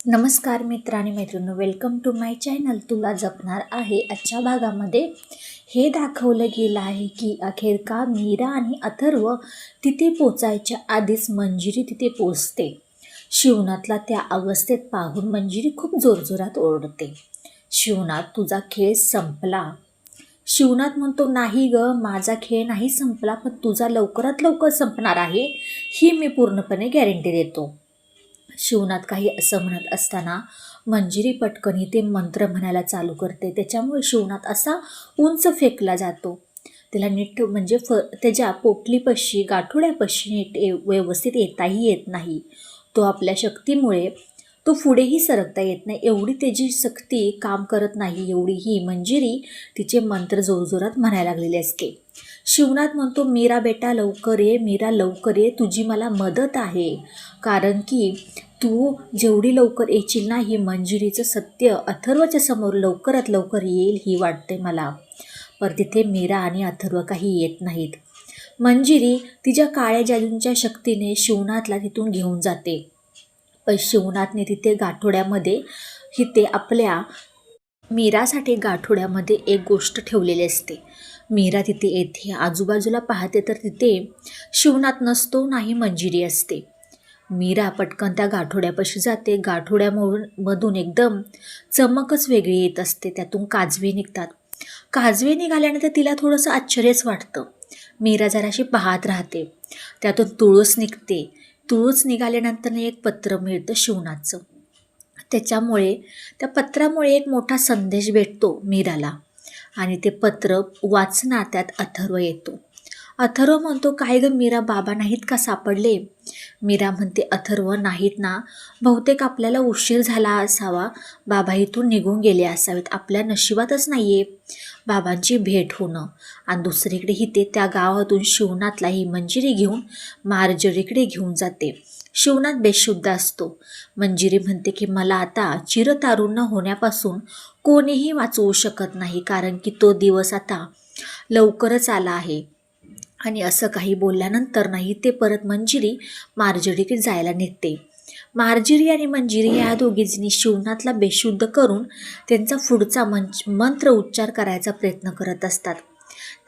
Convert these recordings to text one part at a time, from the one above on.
नमस्कार मित्र आणि मैत्रिणी, वेलकम टू माय चॅनल. तुला जपणार आहे. आजच्या भागामध्ये हे दाखवलं गेलं आहे की अखेर का मीरा आणि अथर्व तिथे पोचायच्या आधीच मंजिरी तिथे पोचते. शिवनाथला त्या अवस्थेत पाहून मंजिरी खूप जोरजोरात ओरडते, शिवनाथ तुझा खेळ संपला. शिवनाथ म्हणतो, नाही ग, माझा खेळ नाही संपला, पण तुझा लवकरात लवकर संपणार आहे ही मी पूर्णपणे गॅरंटी देतो. शिवनाथ काही असं म्हणत असताना मंजिरी पटकन ते मंत्र म्हणायला चालू करते. त्याच्यामुळे शिवनाथ असा उंच फेकला जातो. त्याला नीट म्हणजे त्याच्या पोटलीपाशी गाठोड्यापाशी नीट व्यवस्थित येताही येत नाही. तो आपल्या शक्तीमुळे तो पुढेही सरकता येत नाही. एवढी त्याची शक्ती काम करत नाही, एवढी ही मंजिरी तिचे मंत्र जोरजोरात म्हणायला लागलेले असते. शिवनाथ म्हणतो, मीरा बेटा लवकर ये, मीरा लवकर ये, तुझी मला मदत आहे. कारण की तू जेवढी लवकर येशील ना, ही मंजिरीचं सत्य अथर्वच्या समोर लवकरात लवकर येईल ही वाटते मला. पर तिथे मीरा आणि अथर्व काही येत नाहीत. मंजिरी तिच्या काळ्या जादूंच्या शक्तीने शिवनाथला तिथून घेऊन जाते. पण शिवनाथने तिथे गाठोड्यामध्ये तिथे आपल्या मीरासाठी गाठोड्यामध्ये एक गोष्ट ठेवलेली असते. मीरा तिथे येते, आजूबाजूला पाहते तर तिथे शिवनाथ नसतो, नाही मंजिरी असते. मीरा पटकन त्या गाठोड्यापाशी जाते. गाठोड्यामधून एकदम चमकच वेगळी येत असते, त्यातून काजवे निघतात. काजवे निघाल्यानंतर तिला थोडंसं आश्चर्यच वाटतं. मीरा जराशी पाहत राहते, त्यातून तुळस निघते. तुळस निघाल्यानंतर एक पत्र मिळतं शिवनाथचं. त्याच्यामुळे त्या पत्रामुळे एक मोठा संदेश भेटतो मीराला आणि ते पत्र वाचना त्यात अथर्व येतो. अथर्व म्हणतो, काय ग मीरा, बाबा नाहीत का सापडले? मीरा म्हणते, अथर्व नाहीत ना, बहुतेक आपल्याला उशीर झाला असावा, बाबा इथून निघून गेले असावेत, आपल्या नशिबातच नाही आहे बाबांची भेट होणं. आणि दुसरीकडे ते त्या गावातून शिवनाथला ही मंजिरी घेऊन मार्जरीकडे घेऊन जाते. शिवनाथ बेशुद्ध असतो. मंजिरी म्हणते की मला आता चिरतारुण्य होण्यापासून कोणीही वाचवू शकत नाही, कारण की तो दिवस आता लवकरच आला आहे. आणि असं काही बोलल्यानंतर नाही ते परत मंजिरी मार्जरीकडे जायला निघते. मार्जरी आणि मंजिरी या दोघीजणी शिवनाथला बेशुद्ध करून त्यांचा पुढचा मंत्र उच्चार करायचा प्रयत्न करत असतात.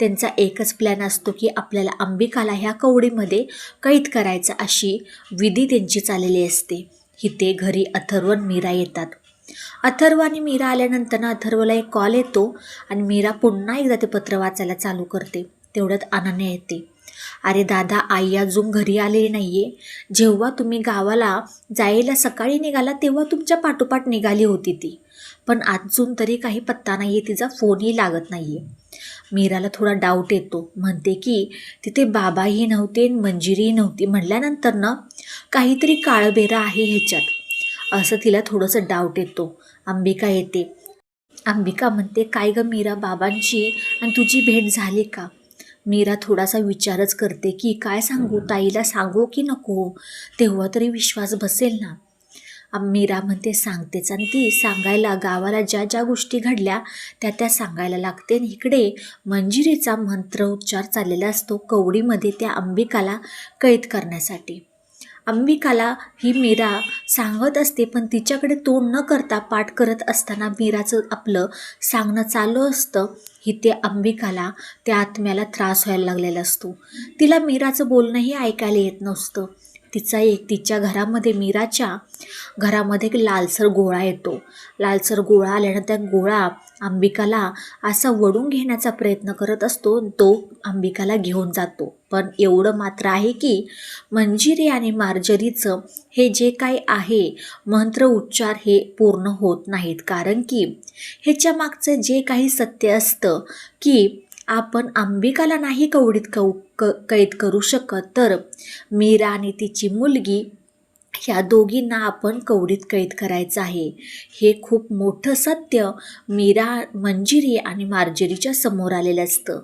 त्यांचा एकच प्लॅन असतो की आपल्याला अंबिकाला ह्या कवडीमध्ये कैद करायचा, अशी विधी त्यांची चाललेली असते. इथे घरी अथर्व आणि मीरा येतात. अथर्व आणि मीरा आल्यानंतर अथर्वला एक कॉल येतो आणि मीरा पुन्हा एकदा ते पत्र वाचायला चालू करते. तेवढ्यात अनन्या येते. अरे दादा, आई अजून घरी आलेली नाही आहे. जेव्हा तुम्ही गावाला जायला सकाळी निघाला तेव्हा तुमच्या पाठोपाठ निघाली होती ती, पण अजून तरी काही पत्ता नाही आहे, तिचा फोनही लागत नाही आहे. मीराला थोडा डाऊट येतो. म्हणते की तिथे बाबाही नव्हते, मंजिरीही नव्हती, म्हटल्यानंतर ना काहीतरी काळबेरा आहे ह्याच्यात, असं तिला थोडंसं डाऊट येतो. अंबिका येते. अंबिका म्हणते, काय ग मीरा, बाबांची आणि तुझी भेट झाली का? मीरा थोडासा विचारच करते की काय सांगू, ताईला सांगू की नको, तेव्हा तरी विश्वास बसेल ना. मीरा म्हणते सांगतेच, आणि ती सांगायला गावाला ज्या ज्या गोष्टी घडल्या त्या सांगायला लागते. इकडे मंजिरीचा मंत्र उच्चार चाललेला असतो कवडीमध्ये त्या अंबिकाला कैद करण्यासाठी. अंबिकाला ही मीरा सांगत असते, पण तिच्याकडे तोंड न करता पाठ करत असताना मीराचं आपलं सांगणं चालू असतं. इथे अंबिकाला त्या आत्म्याला त्रास व्हायला लागलेला असतो. तिला मीराचं बोलणंही ऐकायला येत नसतं. तिच्या घरामध्ये मीराच्या घरामध्ये एक लालसर गोळा येतो. लालसर गोळा आल्यानं त्या गोळा अंबिकाला असा वडून घेण्याचा प्रयत्न करत असतो. तो अंबिकाला घेऊन जातो. पण एवढं मात्र आहे की मंजिरी आणि मार्जरीचं हे जे काही आहे मंत्र उच्चार हे पूर्ण होत नाहीत, कारण की ह्याच्या मागचं जे काही सत्य असतं की आपण अंबिकाला नाही कवडीत कैद करू शकत, तर मीरा आणि तिची मुलगी ह्या दोघींना आपण कवडीत कैद करायचं आहे. हे खूप मोठं सत्य मीरा, मंजिरी आणि मार्जरीच्या समोर आलेलं असतं.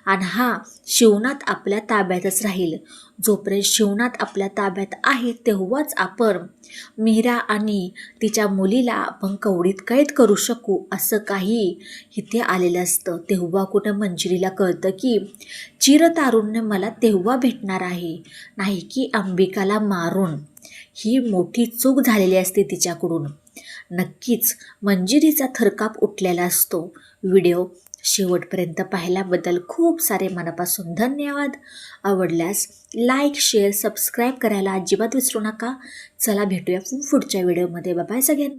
आणि हा शिवनाथ आपल्या ताब्यातच राहील. जोपर्यंत शिवनाथ आपल्या ताब्यात आहे तेव्हाच आपण मीरा आणि तिच्या मुलीला आपण कवडीत कैद करू शकू, असं काही इथे आलेलं असतं. तेव्हा कुठं मंजिरीला कळतं की चिरतारुण्य मला तेव्हा भेटणार आहे, नाही की अंबिकाला मारून. ही मोठी चूक झालेली असते तिच्याकडून. नक्कीच मंजिरीचा थरकाप उठलेला असतो. व्हिडिओ शेवटपर्यंत पाहिल्याबद्दल खूप सारे मनापासून धन्यवाद. आवडल्यास लाईक, शेअर, सबस्क्राईब करायला अजिबात विसरू नका. चला भेटूया पुढच्या व्हिडिओमध्ये. बाय बाय सगळ्यांना.